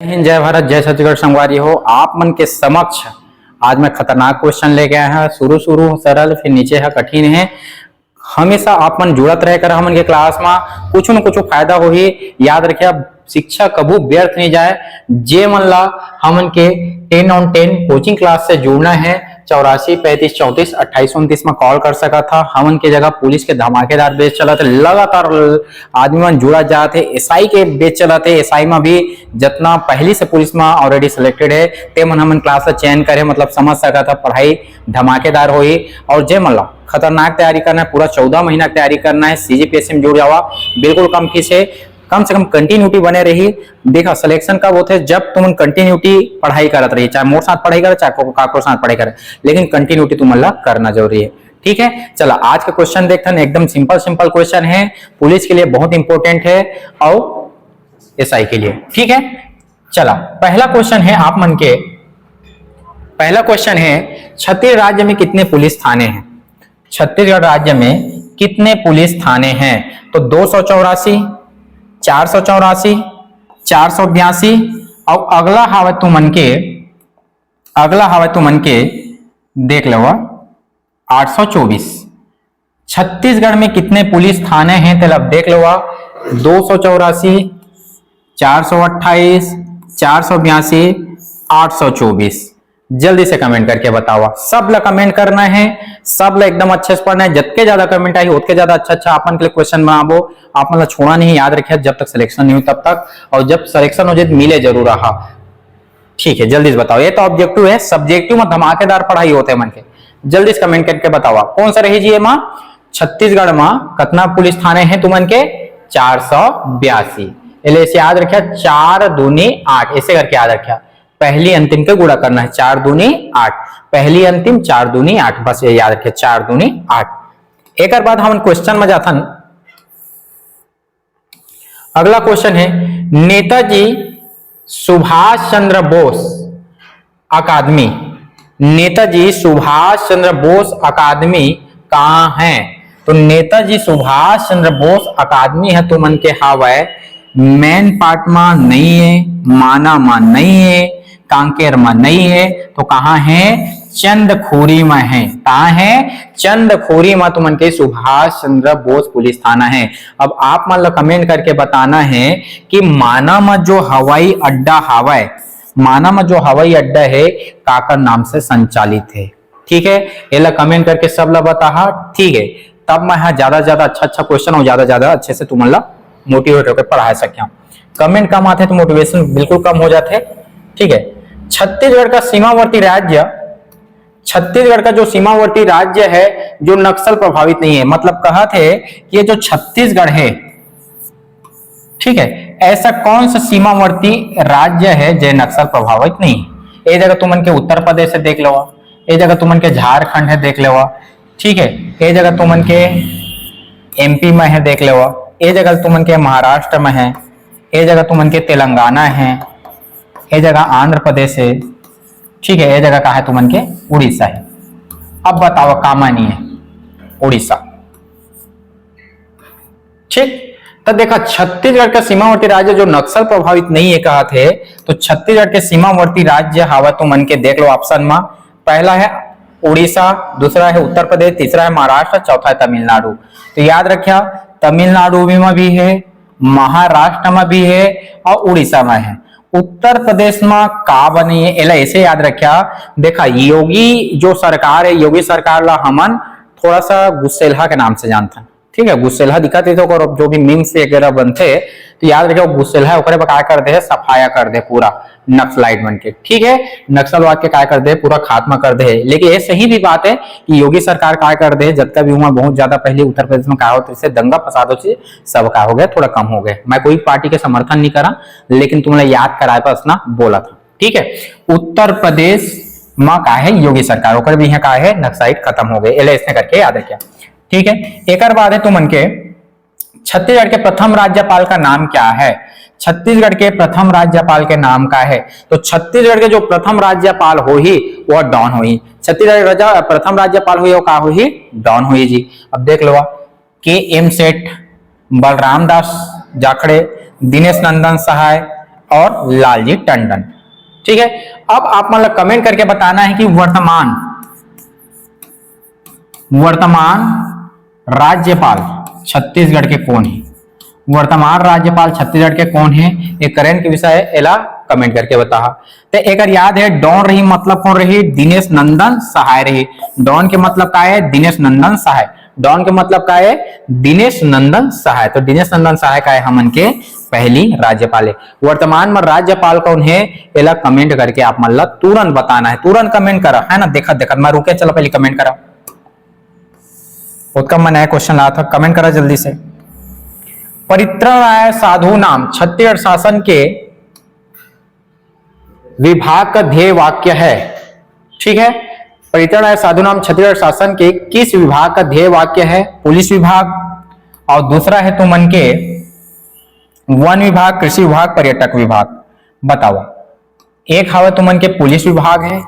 हिंद, जय भारत, जय छत्तीसगढ़। संगवारी हो आप मन के समक्ष आज मैं खतरनाक क्वेश्चन लेके आया है। शुरू सरल, फिर नीचे है कठिन है। हमेशा आप मन जुड़त रहे कर हमन के क्लास में कुछ न कुछ फायदा हो ही। याद रखिए शिक्षा कभू व्यर्थ नहीं जाए। जे मन ला हमन के 10 on 10 कोचिंग क्लास से जुड़ना है 84 35 34 28 29 में कॉल कर सका था। हमन के जगह पुलिस के धमाकेदार बेच चला थे, लगातार आदमी मन जुड़ा जाते। एसआई के बेच चला थे। एसआई में भी जितना पहली से पुलिस में ऑलरेडी सिलेक्टेड है ते मन हमन क्लास से चयन करे, मतलब समझ सका था पढ़ाई धमाकेदार हो ही। और जे मन ला खतरनाक तैयारी करना है, पूरा 14 महीना तैयारी करना है, सीजीपीएससी में जुड़ जावा। बिल्कुल कम फीस है, कम से कम कंटिन्यूटी बने रही। देखा सिलेक्शन कब होते जब तुम कंटिन्यूटी पढ़ाई करत रही, चाहे मोर साथ पढ़ाई करे चाहे काको साथ पढ़ाई करे, लेकिन कंटिन्यूटी तुम्हारा करना जरूरी है। ठीक है, चला आज का क्वेश्चन देखते हैं। एकदम सिंपल क्वेश्चन है, पुलिस के लिए बहुत इंपॉर्टेंट है और एसआई के लिए। ठीक है, चला पहला क्वेश्चन है आप मन के। पहला क्वेश्चन है छत्तीसगढ़ राज्य में कितने पुलिस थाने हैं? छत्तीसगढ़ राज्य में कितने पुलिस थाने हैं? तो 284, 484, 482 और अगला हावे तुमन के देख लो 824। छत्तीसगढ़ में कितने पुलिस थाने हैं? तो अब देख लो 284, 428, 482, 824। जल्दी से कमेंट करके बताओ। सब ला कमेंट करना है, सब ला एकदम अच्छे से पढ़ना है। जितने ज्यादा कमेंट आई उतने ज्यादा अच्छा अपन के लिए क्वेश्चन बनाबो। आप मतलब छोड़ा नहीं, याद रखिए जब तक सिलेक्शन नहीं हो तब तक, और जब सिलेक्शन हो जाए मिले जरूर रहा। ठीक है, जल्दी से बताओ। ये तो ऑब्जेक्टिव है, सब्जेक्टिव में धमाकेदार पढ़ाई होते हैं मन के। जल्दी से कमेंट करके बताओ कौन सा रही जी। माँ छत्तीसगढ़ में कितना पुलिस थाने हैं तुमन के? 482। ऐसे याद रखिया 4 दूनी 8, ऐसे करके याद रखिया। पहली अंतिम के गुणा करना है, 4 दूनी 8, पहली अंतिम 4 दूनी 8, बस ये याद रखिए 4 दूनी 8। एक बाद हम क्वेश्चन में जाता। अगला क्वेश्चन है नेताजी सुभाष चंद्र बोस अकादमी। नेताजी सुभाष चंद्र बोस अकादमी कहाँ है? तो नेताजी सुभाष चंद्र बोस अकादमी है तुमन के हावे मेन पार्ट में नहीं है, माना में नहीं है, कांकेर में नहीं है, तो कहाँ है? चंदखुरी में है। कहाँ है? चंदखुरी में तुमन के सुभाष चंद्र बोस पुलिस थाना है। अब आप मन ला कमेंट करके बताना है कि माना में जो हवाई अड्डा हवाई, माना में जो हवाई अड्डा है काकर नाम से संचालित है। ठीक है, ये कमेंट करके सब ला बता। ठीक है, तब मैं यहाँ ज्यादा अच्छा क्वेश्चन और ज्यादा अच्छे से तुम ला मोटिवेट होकर पढ़ा सके। कमेंट कम आते तो मोटिवेशन बिल्कुल कम हो जाते। ठीक है, छत्तीसगढ़ का सीमावर्ती राज्य, छत्तीसगढ़ का जो सीमावर्ती राज्य है जो नक्सल प्रभावित नहीं है, मतलब कहा थे कि ये जो छत्तीसगढ़ है, ठीक है, ऐसा कौन सा सीमावर्ती राज्य है जो नक्सल प्रभावित नहीं? ये जगह तुमन के उत्तर प्रदेश है देख लो, ये जगह तुमन के झारखंड है देख लो, ठीक है, ये जगह तुमन के एमपी में है देख लो, ये जगह तुमन के महाराष्ट्र में है, ये जगह तुमन के तेलंगाना है, ये जगह आंध्र प्रदेश है, ठीक है, ये जगह कहा है तुमन के उड़ीसा है। अब बताओ कामा नहीं है उड़ीसा। ठीक, तो देखा छत्तीसगढ़ का सीमावर्ती राज्य जो नक्सल प्रभावित नहीं है कहा थे, तो छत्तीसगढ़ के सीमावर्ती राज्य हवा तुमन के देख लो ऑप्शन में। पहला है उड़ीसा, दूसरा है उत्तर प्रदेश, तीसरा है महाराष्ट्र, चौथा है तमिलनाडु। तो याद रखिया तमिलनाडु में भी है, महाराष्ट्र में भी है और उड़ीसा में है। उत्तर प्रदेश में का बनी है एला ऐसे याद रखिया। देखा योगी जो सरकार है, योगी सरकार ला हमन थोड़ा सा गुस्सेलहा के नाम से जानते हैं। ठीक है, गुस्सेलहा दिखत है तो जो भी मीम्स वगैरह बनते तो याद रखिए गुस्सेलहा ओकरे क्या कर दे, सफाया कर दे पूरा नक्सलाइट बन के। ठीक है, नक्सलवाद के क्या कर दे, पूरा खात्मा कर दे। लेकिन ये सही भी बात है कि योगी सरकार क्या कर दे, जबका भी हुआ बहुत ज्यादा पहले उत्तर प्रदेश में क्या होता है दंगा फसादों से सब क्या हो गया, थोड़ा कम हो गए। मैं कोई पार्टी के समर्थन नहीं करा, लेकिन तुम्हें याद कराए पर अपना बोला था। ठीक है, उत्तर प्रदेश में क्या है योगी सरकार, ओकर भी यहाँ क्या है नक्सलाइट खत्म हो गए। एला इसने करके याद रखिया। ठीक है, एक बाद है तुमन के छत्तीसगढ़ के प्रथम राज्यपाल का नाम क्या है? छत्तीसगढ़ के प्रथम राज्यपाल के नाम का है? तो छत्तीसगढ़ के जो प्रथम राज्यपाल हो ही वह डॉन हो ही। छत्तीसगढ़ प्रथम राज्यपाल हुई वो का हो ही डॉन हुई जी। अब देख लो के एम सेठ, बलराम दास जाखड़े, दिनेश नंदन सहाय, और लालजी टंडन। ठीक है, अब आप मतलब कमेंट करके बताना है कि वर्तमान राज्यपाल छत्तीसगढ़ के कौन है। वर्तमान राज्यपाल छत्तीसगढ़ के कौन है, ये करंट के विषय है, एला कमेंट करके बता। तो एक याद है, डॉन रही मतलब कौन रही, दिनेश नंदन सहाय रही। डॉन के मतलब का है, दिनेश नंदन सहाय। डॉन के मतलब का है, दिनेश नंदन सहाय। तो दिनेश नंदन सहाय का है हमन के पहली राज्यपाल है। वर्तमान में राज्यपाल कौन है, एला कमेंट करके आप मतलब तुरंत बताना है, तुरंत कमेंट करा है ना। देखा देखा मैं रुके, चलो पहले कमेंट करा। उसका मैं नया क्वेश्चन लाया था, कमेंट करा जल्दी से। परित्राणाय साधु नाम छत्तीसगढ़ शासन के विभाग का ध्येय वाक्य है। ठीक है, परित्राणाय साधु नाम छत्तीसगढ़ शासन के किस विभाग का ध्येय वाक्य है, पुलिस विभाग। और दूसरा है तुमन के वन विभाग, कृषि विभाग, पर्यटक विभाग। बताओ, एक हवा तुमन के पुलिस विभाग है,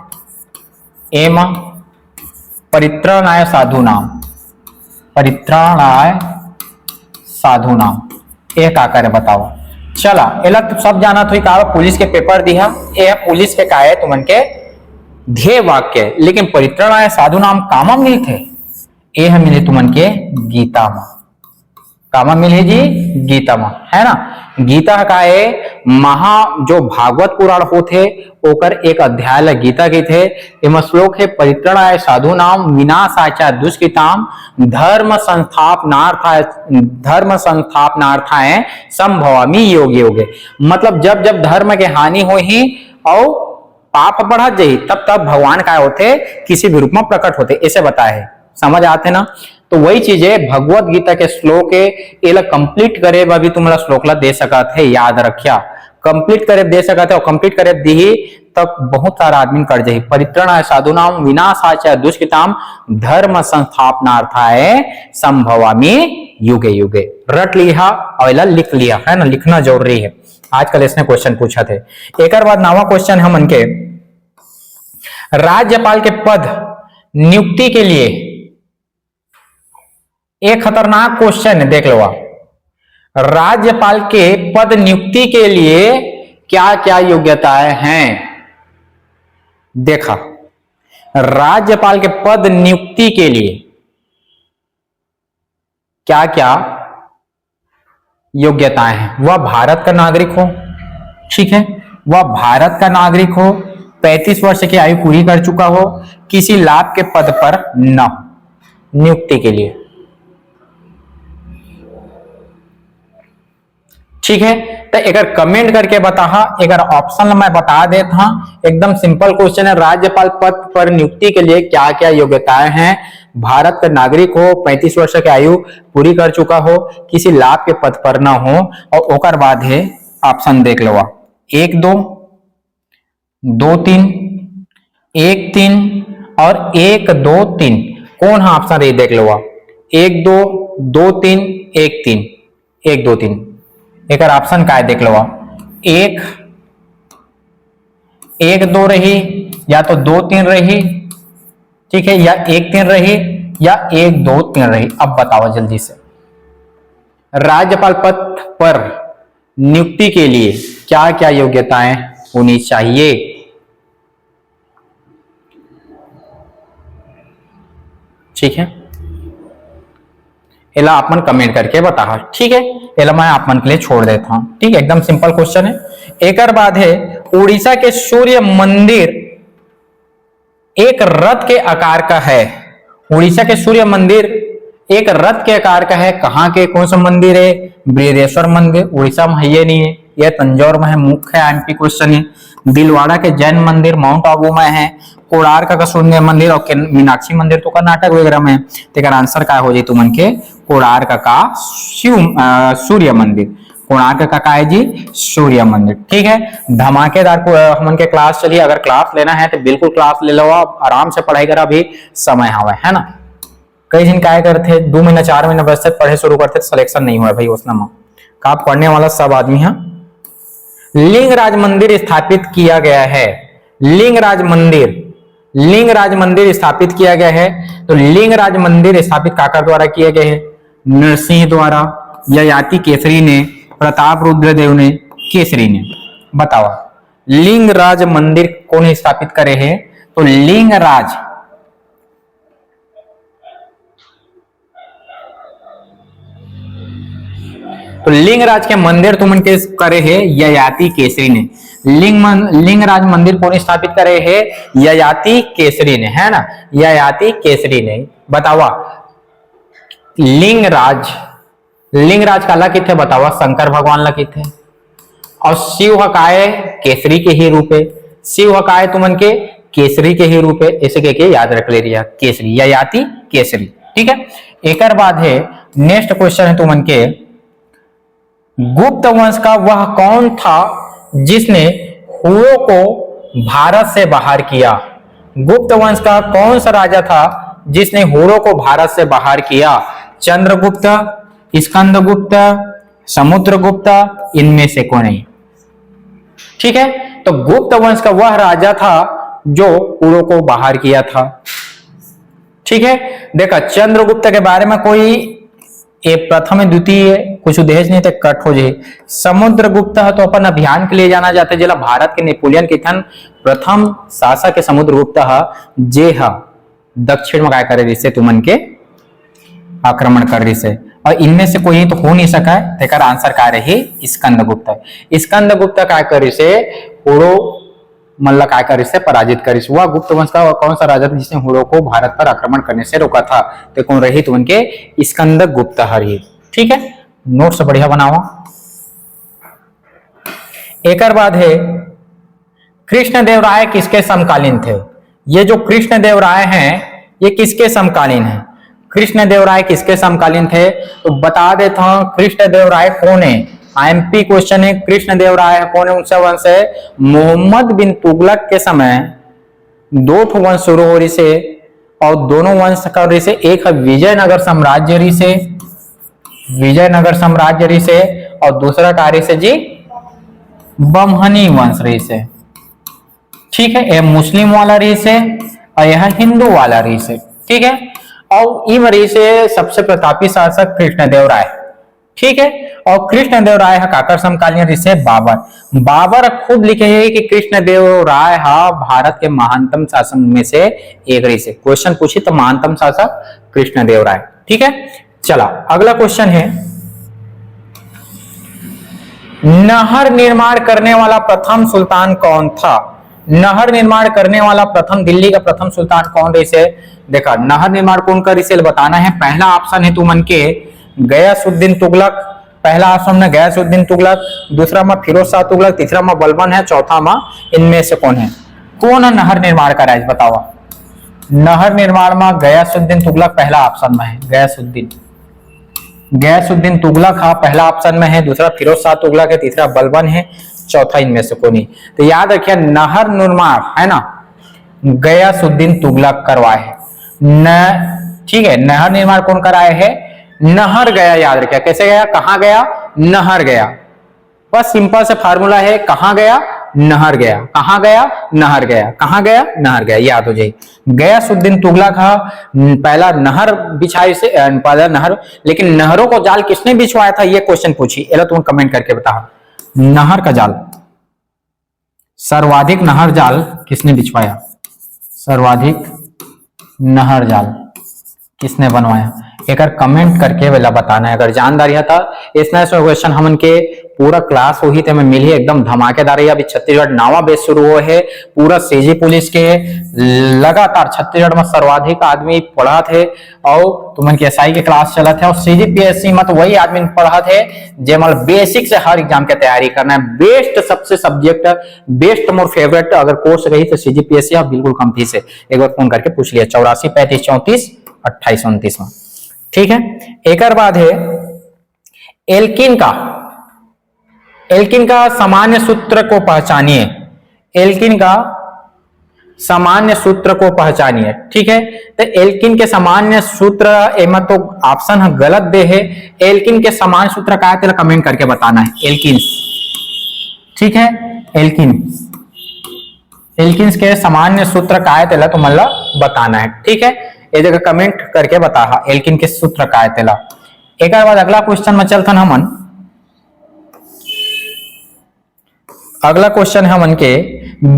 एम परित्राणाय साधु नाम, परित्राणाय साधु नाम एक आकर है, बताओ। चला एला तो सब जाना थी का पुलिस के पेपर दिया, ये पुलिस के का है तुमन के ध्येय वाक्य। लेकिन परित्राणाय साधु नाम कामा मिले थे, ये है मिले तुमन के गीता में। कामा मिले जी गीता में, है ना। गीता का है महा जो भागवत पुराण होते ओकर एक अध्याय गीता के थे। एम श्लोक है, परित्राणाय साधु नाम विनाशाय दुष्कृताम धर्म संस्थापनार्थाय संभवामि योगे योगे। मतलब जब जब धर्म के हानि हो ही और पाप बढ़ा जाये तब तब भगवान का होते किसी भी रूप में प्रकट होते, ऐसे बताए है। समझ आते ना। तो वही चीज है, भगवत गीता के श्लोक है, ये कंप्लीट करे भी तुम्हारा श्लोक ला दे सका थे, याद रखिया। कंप्लीट करे दे सका थे और कंप्लीट करे दी तक बहुत सारा आदमी कर जाये। परित्राणाय साधुनाम विनाशाय दुष्कृताम धर्म संस्थापनार्थाय संभवामि युगे युगे। रट लिया और लिख लिया, है ना, लिखना जरूरी है। आजकल इसने क्वेश्चन पूछा थे। एक बाद नवा क्वेश्चन है मन के, राज्यपाल के पद नियुक्ति के लिए एक खतरनाक क्वेश्चन है, देख लो आप। राज्यपाल के पद नियुक्ति के लिए क्या क्या योग्यताएं हैं, देखा। राज्यपाल के पद नियुक्ति के लिए क्या क्या योग्यताएं हैं। वह भारत का नागरिक हो, ठीक है, वह भारत का नागरिक हो, 35 वर्ष की आयु पूरी कर चुका हो, किसी लाभ के पद पर न हो नियुक्ति के लिए। ठीक है, तो एक कमेंट करके बता, एक ऑप्शन मैं बता देता। एकदम सिंपल क्वेश्चन है, राज्यपाल पद पर नियुक्ति के लिए क्या क्या योग्यताएं हैं। भारत का नागरिक हो, 35 वर्ष की आयु पूरी कर चुका हो, किसी लाभ के पद पर ना हो। और ओकर बाद है ऑप्शन देख लो, 1 2 2 3 1 3 और 1 2 3। कौन है ऑप्शन, ये देख लो, 1 2 2 3 1 3 1 2 3। एक ऑप्शन का है देख लो, 1 1 2 रही, या तो 2 3 रही, ठीक है, या 1 3 रही, या 1 2 3 रही। अब बताओ जल्दी से, राज्यपाल पद पर नियुक्ति के लिए क्या क्या योग्यताएं होनी चाहिए। ठीक है, एला आप मन कमेंट करके बता। ठीक है, एला मैं आप मन के लिए छोड़ देता हूं। ठीक है, एकदम सिंपल क्वेश्चन है। एक बाद है, उड़ीसा के सूर्य मंदिर एक रथ के आकार का है। उड़ीसा के सूर्य मंदिर एक रथ के आकार का है। कहाँ के, कौन सा मंदिर है, बृहदेश्वर मंदिर। उड़ीसा में ये नहीं है, यह तंजौर में है। मुख्य एमपी क्वेश्चन है। दिलवाड़ा के जैन मंदिर माउंट आबू में है। कोणार्क का सूर्य मंदिर और मीनाक्षी मंदिर तो कर्नाटक वगैरह में। तो आंसर क्या हो जाए तुमन के, कोणार्क का सूर्य मंदिर। कोणार्क का है जी सूर्य मंदिर। ठीक है, धमाकेदार हमन के क्लास चलिए। अगर क्लास लेना है तो बिल्कुल क्लास ले लो, आप आराम से पढ़ाई करा, अभी समय हवा है ना। कई दिन क्या करते 2 महीना 4 महीना बस पढ़े शुरू करते, सिलेक्शन नहीं हुआ भाई उसमें का पढ़ने वाला सब आदमी है। लिंगराज मंदिर स्थापित किया गया है। लिंगराज मंदिर स्थापित किया गया है। तो लिंगराज मंदिर स्थापित काका द्वारा किए गए हैं, नरसिंह द्वारा, ययाति केसरी ने, प्रताप रुद्र देव ने, केसरी ने। बताओ। लिंगराज मंदिर कौन स्थापित करे है? तो लिंगराज लिंगराज के मंदिर तुमन के करे है ययाति केसरी ने। लिंगराज मंदिर कौन स्थापित करे है? ययाति केसरी ने, है ना, ययाति केसरी ने। बतावा लिंगराज काला किथे बतावा? शंकर भगवान ला किथे। और शिव हकाय केसरी के ही रूप है, शिव हकाय तुमन के केसरी के ही रूप है, ऐसे के याद रख ले रिया, केसरी ययाति केसरी। ठीक है, एक बाद है नेक्स्ट क्वेश्चन है तुमन के, गुप्त वंश का वह कौन था जिसने हुओं को भारत से बाहर किया? गुप्त वंश का कौन सा राजा था जिसने हुओं को भारत से बाहर किया? चंद्रगुप्त, स्कंदगुप्त, समुद्रगुप्त, इनमें से कौन है? ठीक है, तो गुप्त वंश का वह राजा था जो हुओं को बाहर किया था। ठीक है, देखा चंद्रगुप्त के बारे में कोई प्रथम द्वितीय कुछ उद्देश्य नहीं थे, कट हो जाए। समुद्रगुप्त तो अपन अभियान के लिए जाना जाते, जिला भारत के नेपोलियन के थन प्रथम शासक के समुद्रगुप्त जे दक्षिण में काय करे रिसे तुमन के आक्रमण कर रही से, और इनमें से कोई तो हो नहीं सका है, तेकर आंसर काय रही? स्कंदगुप्त। स्कंदगुप्त काय करे से हुड़ो मल्ल काय करे से पराजित करी। वह गुप्त वंश का कौन सा राजा था जिसने हुड़ो को भारत पर आक्रमण करने से रोका था? तो कौन रही? तो उनके स्कंदगुप्त हरि। ठीक है, नोट्स बढ़िया बनाओ। एक बाद है कृष्णदेवराय किसके समकालीन थे? ये जो कृष्णदेवराय हैं ये किसके समकालीन है? कृष्णदेवराय किसके समकालीन थे? तो बता देता हूं कृष्णदेवराय कौन है। आईएमपी क्वेश्चन है, कृष्णदेवराय कौन है? उनसे वंश है मोहम्मद बिन तुगलक के समय दो ठो वंश शुरू हो रही से, और दोनों वंश का रही से, एक है विजयनगर साम्राज्य रही से, विजयनगर साम्राज्य रही से, और दूसरा कार्य से जी बमहनी वंश रही से। ठीक है, यह मुस्लिम वाला रही से और यह हिंदू वाला रही से। ठीक है, और इन रही से सबसे प्रतापी शासक कृष्णदेवराय। ठीक है, और कृष्णदेवराय काकर समकालीन ऋषि बाबर। बाबर खुद लिखे हैं कि कृष्णदेवराय भारत के महानतम शासक में से एक ऋषि। क्वेश्चन पूछी तो महानतम शासक कृष्णदेवराय। ठीक है, चला अगला क्वेश्चन है, नहर निर्माण करने वाला प्रथम सुल्तान कौन था? नहर निर्माण करने वाला प्रथम दिल्ली का प्रथम सुल्तान कौन रही से? देखा नहर निर्माण कौन कर रही बताना है। पहला ऑप्शन है तुमन के गयासुद्दीन तुगलक, पहला ऑप्शन में गयासुद्दीन तुगलक, दूसरा में फिरोज शाह तुगलक, तीसरा में बलबन है, चौथा में इनमें से कौन है? कौन नहर निर्माण करा है बताओ? नहर निर्माण में गयासुद्दीन तुगलक पहला ऑप्शन में है। गयासुद्दीन तुगलक पहला ऑप्शन में है, दूसरा फिरोज शाह तुगलक है, तीसरा बलबन है, चौथा इनमें से कोई नहीं। तो याद रखिए नहर निर्माण है ना गयासुद्दीन तुगलक करवाए है न। ठीक है, नहर निर्माण कौन कराए है? नहर गया। याद रखिए कैसे गया, कहां गया? नहर गया। बस सिंपल से फार्मूला है, कहां गया? नहर गया। कहां गया? नहर गया। कहां गया? नहर गया। याद हो जाए। गयासुद्दीन तुगलक पहला नहर बिछाई से, पहला नहर, लेकिन नहरों को जाल किसने बिछवाया था ये क्वेश्चन पूछी, एला तुम कमेंट करके बताओ। नहर का जाल, सर्वाधिक नहर जाल किसने बिछवाया? सर्वाधिक नहर जाल किसने बनवाया? एक कमेंट करके वेला बताना है। अगर जानदारी था इसमें क्वेश्चन हमन के पूरा क्लास वही थे, मैं मिली एकदम धमाकेदार। अभी छत्तीसगढ़ नावा बेस शुरू हुए है, पूरा सीजी पुलिस के लगातार छत्तीसगढ़ में सर्वाधिक आदमी पढ़ा थे, और तुमन के एसआई के क्लास चला थे, और सीजीपीएससी में तो वही आदमी पढ़ा थे जेमल बेसिक से हर एग्जाम की तैयारी करना है। बेस्ट सबसे सब्जेक्ट, बेस्ट मोर फेवरेट अगर कोर्स रही तो सीजीपीएससी आप बिल्कुल कम से एक बार फोन करके पूछ लिया। 84 35 34 28 29 में। ठीक है, एक बाद है एल्किन का सामान्य सूत्र को पहचानिए। एल्किन का सामान्य सूत्र को पहचानिए। ठीक है, तो एल्किन के सामान्य सूत्र एमा तो ऑप्शन गलत दे है। एल्किन के सामान्य सूत्र का है कमेंट करके बताना है। एल्किन, ठीक है, एल्किन के सामान्य सूत्र का है तो मतलब बताना है। ठीक है, ये जगह कमेंट करके बता एल्किन के सूत्र का है। एक बाद अगला क्वेश्चन में चलता हमन, अगला क्वेश्चन है मन के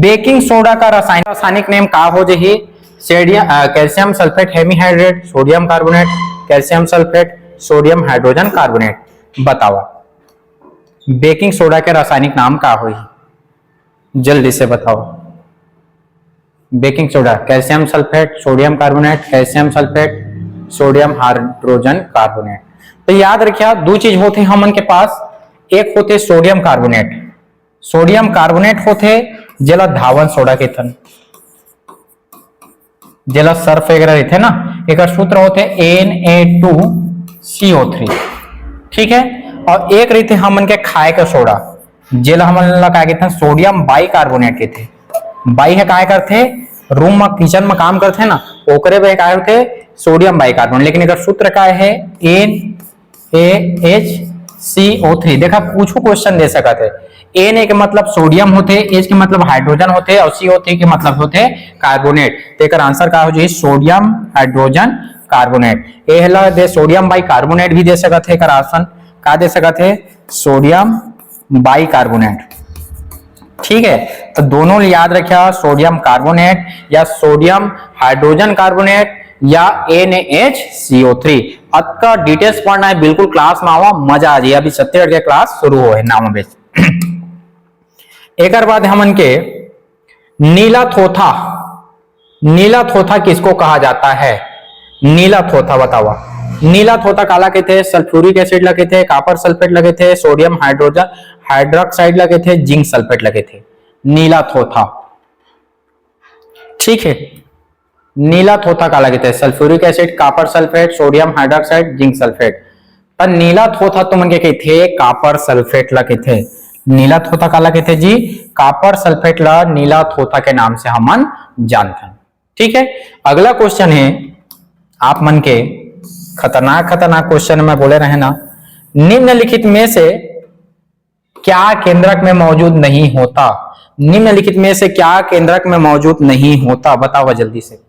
बेकिंग सोडा का रासायनिक नेम का हो जही calcium sulphate hemihydrate, sodium carbonate, calcium sulphate, sodium hydrogen carbonate. बताओ बेकिंग सोडा के रासायनिक नाम का हो, जल्दी से बताओ। Baking soda calcium sulphate, sodium carbonate, calcium sulphate, sodium hydrogen carbonate. तो याद रखिए दो चीज होते हैं हमन के पास, एक होते सोडियम कार्बोनेट, सोडियम कार्बोनेट होते जेला धावन सोडा के थन, जेला सर्फ वगैरह रहते ना, एक सूत्र होते Na2CO3, ठीक है। और एक रहते हमन के खाए का सोडा, जेला हमन ला क्या कहते हैं सोडियम बाइकार्बोनेट के थे। बाई है काय करते रूम में किचन में काम करते ना, ओकरे पे काय होते सोडियम बाइकार्बोनेट। लेकिन अगर सूत्र का है NaHCO3। देखा पूछो क्वेश्चन दे सकते है, Na के मतलब सोडियम होते, H के मतलब हाइड्रोजन होते और CO3 के मतलब होते कार्बोनेट। तो एक आंसर का हो जाए सोडियम हाइड्रोजन कार्बोनेट। ए हला दे सोडियम बाइकार्बोनेट भी दे सकते है, का आंसर का दे सकते है सोडियम बाइकार्बोनेट, ठीक है। तो दोनों याद रखिया सोडियम कार्बोनेट या सोडियम हाइड्रोजन कार्बोनेट या NaHCO3। अब का डिटेल्स पढ़ना है बिल्कुल क्लास में आवा, मजा आ जाए। अभी छत्तीसगढ़ के क्लास शुरू हो है नाम बेच। एक बाद हमन के नीला थोथा, नीला थोथा किसको कहा जाता है? नीला थोथा बतावा। नीला थोथा काला कहते, सल्फ्यूरिक एसिड लगे थे, कॉपर सल्फेट लगे थे, सोडियम हाइड्रोजन हाइड्रोक्साइड लगे थे, जिंक सल्फेट लगे थे। नीला थोथा, ठीक है। नीला थोथा काला कहते हैं sulphuric acid, copper sulphate, sodium hydroxide, zinc sulphate. पर नीला थोथा तो मन के कहते कॉपर सल्फेट लगे थे। नीला थोथा काला कहते जी कॉपर सल्फेट ला नीला थोथा के नाम से हमन जानते हैं, ठीक है। अगला क्वेश्चन है आप मन के खतरनाक खतरनाक क्वेश्चन में बोले रहे ना, निम्नलिखित में से क्या केंद्रक में मौजूद नहीं होता? निम्नलिखित में से क्या केंद्रक में मौजूद नहीं होता? बताओ जल्दी से।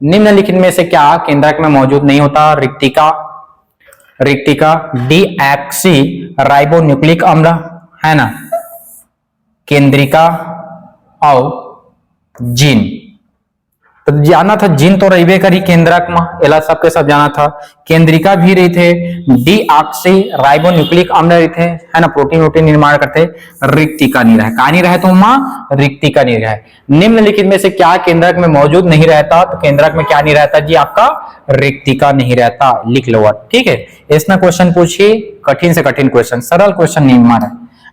निम्नलिखित में से क्या केंद्रक में मौजूद नहीं होता? रिक्तिका, रिक्तिका, डीऑक्सी राइबोन्यूक्लिक अम्ल है ना, केंद्रिका और जिन। तो जाना था जिन तो रही करी केंद्रक में, एला सबके सब जाना था। केंद्रिका भी रही थे, डीऑक्सी राइबोन्यूक्लिक अम्ल रही थे है ना, प्रोटीन वोटीन निर्माण करते। रिक्तिका नहीं रहे, कहा नहीं रहे तो मां रिक्तिका नहीं रहे। निम्नलिखित में से क्या केंद्रक में मौजूद नहीं रहता? तो केंद्रक में क्या नहीं रहता जी? आपका रिक्तिका नहीं रहता, लिख लो, ठीक है। इसमें क्वेश्चन पूछिए कठिन से कठिन क्वेश्चन, सरल क्वेश्चन नहीं मारा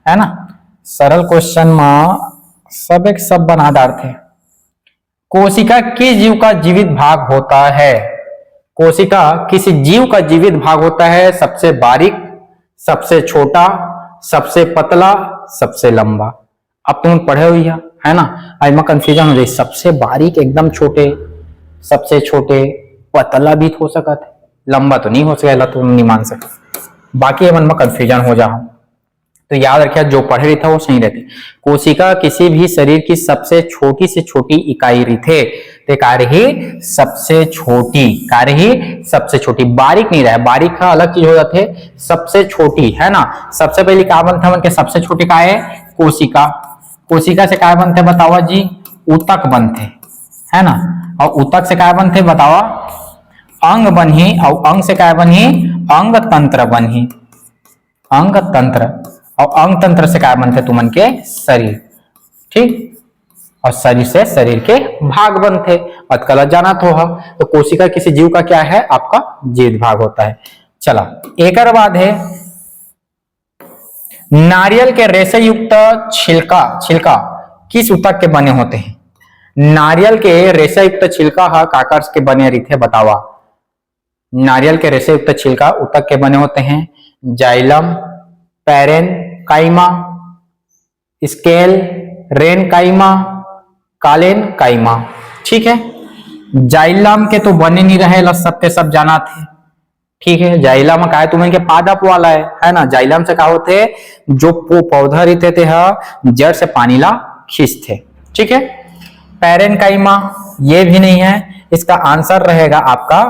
है ना। सरल क्वेश्चन में सब एक सब बना डालते हैं। कोशिका किस जीव का जीवित भाग होता है? कोशिका किसी जीव का जीवित भाग होता है? सबसे बारीक, सबसे छोटा, सबसे पतला, सबसे लंबा। अब तुम पढ़े हुई है ना, आज में कंफ्यूजन हो जाए। सबसे बारीक एकदम छोटे, सबसे छोटे, पतला भी हो सकता है, लंबा तो नहीं हो सकेगा, तुम नहीं मान सकते। बाकी मन में कंफ्यूजन हो जाओ तो याद रखिए जो पढ़े रही था वो सही रहते। कोशिका किसी भी शरीर की सबसे छोटी से छोटी इकाई रही थे, तो कार्य ही सबसे छोटी, कार्य ही सबसे छोटी। बारीक नहीं रहा, बारीक का अलग चीज हो जाते, सबसे छोटी है ना। सबसे पहले क्या बनता है? सबसे छोटी का है कोशिका। कोशिका से क्या बनते बतावा जी? ऊतक बनते है ना। और ऊतक से क्या बनते बतावा? अंग बनी। और अंग से क्या बनी? अंग तंत्र बनी, अंग तंत्र। और अंग तंत्र से क्या बनते तुमन के? शरीर, ठीक। और शरीर से शरीर के भाग बनते। अतकल जाना तो कोशिका किसी जीव का क्या है? आपका जीवित भाग होता है। चला एक बाद है नारियल के रेशे युक्त छिलका, छिलका किस ऊतक के बने होते हैं? नारियल के रेशे युक्त छिलका काकर के बने रहते बतावा। नारियल के रेशे युक्त छिलका ऊतक के बने होते हैं जाइलम, पैरेनकाइमा, स्केल रेनकाइमा, कालेनकाइमा, ठीक है। जाइलम के तो बने नहीं रहे, सबके सब जाना थे, ठीक है। जाइलम का है तुम्हें के पादप वाला है ना। जाइलम से क्या होते जो पौधा रहते थे जड़ से पानी ला खींचते, ठीक है। पैरेनकाइमा ये भी नहीं है, इसका आंसर रहेगा आपका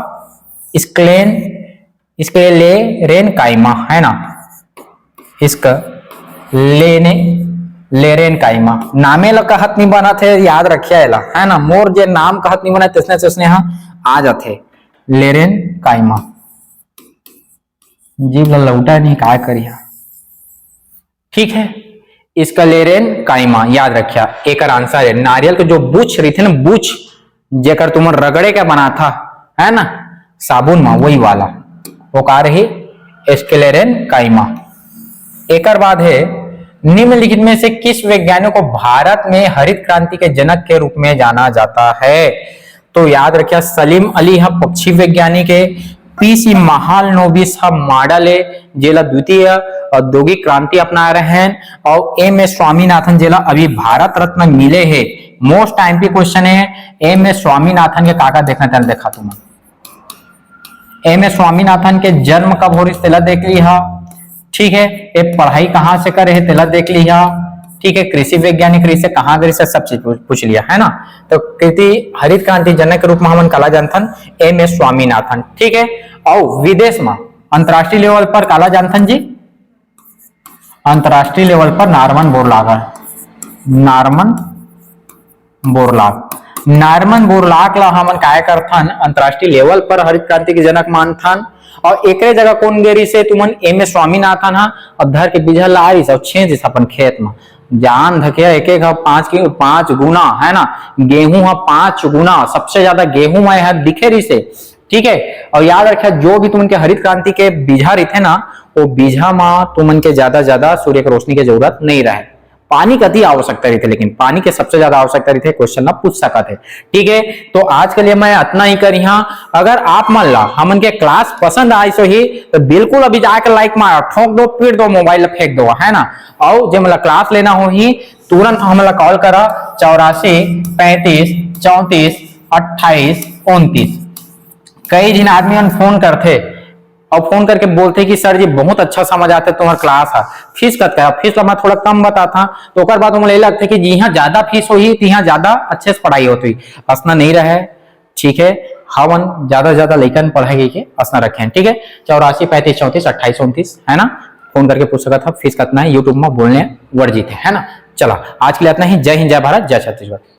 स्क्लेन, स्क्लेरेनकाइमा है ना। इसका लेने लेरेन काइमा नामे ला कहत नहीं बना थे, याद रखिया एला, है ना। मोर जे नाम कहत नहीं बना तिसने आ जाते लेरेन काइमा। जीव ला लौटा नहीं काय करिया। ठीक है, इसका लेरेन काइमा याद रखिया। एक आंसर है नारियल के जो बुच रही थे ना, बुच जेकर तुम रगड़े का बना था, है ना, साबुन में, वही वाला वो का रही स्क्लेरेन काइमा। एक बाद है निम्नलिखित में से किस वैज्ञानिक को भारत में हरित क्रांति के जनक के रूप में जाना जाता है? तो याद रखिया सलीम अली है पक्षी वैज्ञानिक है, पीसी महालनोबिस है मॉडल है जेला द्वितीय औद्योगिक क्रांति अपना रहे हैं, और एम एस स्वामीनाथन जेला अभी भारत रत्न मिले हैं। मोस्ट टाइम क्वेश्चन है एम एस स्वामीनाथन के काका देखना था, देखा तुम एम एस स्वामीनाथन के जन्म कब हो रही तेला देख लिया। ठीक है, ये पढ़ाई कहाँ से करे है तेला देख लिया। ठीक है, कृषि वैज्ञानिक रही से कहाँ गई से सब चीज पूछ लिया, है ना। तो कृति हरित क्रांति जनक के रूप में हम काला जानथन एम एस स्वामीनाथन। ठीक है, और विदेश में अंतरराष्ट्रीय लेवल पर काला जानथन जी, अंतरराष्ट्रीय लेवल पर नॉर्मन बोरलॉग ला हमन काय करथन अंतरराष्ट्रीय लेवल पर हरित क्रांति के जनक मानथन। और एकरे जगह कौन गेरी से तुमन एम एस स्वामीनाथन हा अब धर के बीजा ला आइस और छेज अपन खेत में जान धके एक एक 5 गुना, है ना। गेहूं है 5 गुना, सबसे ज्यादा गेहूं में है दिखे रही से। ठीक है, और याद रखिए जो भी तुमन के हरित क्रांति के बीजा रही थे ना, वो बीजा में तुमन के ज्यादा सूर्य की रोशनी की जरूरत नहीं रहे, पानी का अति आवश्यकता रही थे, लेकिन पानी के सबसे ज्यादा आवश्यकता रही थे, क्वेश्चन ना पूछ सका थे। ठीक है, तो आज के लिए मैं इतना ही करी। हाँ, अगर आप मान ला हमन के क्लास पसंद आई सो ही तो बिल्कुल अभी जाकर लाइक मारो, ठोक दो, पीट दो, मोबाइल फेंक दो, है ना। और जब मतलब क्लास लेना हो ही तुरंत हमला कॉल करा 84 35 34 28 29। कई दिन आदमी फोन करते और फोन करके बोलते कि सर जी बहुत अच्छा समझ आते तुम्हारा क्लास है, फीस कत है, फीस मैं थोड़ा कम बताता। तो एक बात मुझे लगता है कि जी हाँ ज्यादा फीस हो ही तो यहाँ ज्यादा अच्छे से पढ़ाई होती, असना नहीं रहे। ठीक है, हवन ज्यादा लेकिन पढ़ाई के असना रखे। ठीक है, 84 35 34 28 29, है ना। फोन करके पूछ सका था, फीस कितना है, यूट्यूब में बोलने वर्जित है ना। चला आज के लिए इतना ही। जय हिंद, जय भारत, जय छत्तीसगढ़।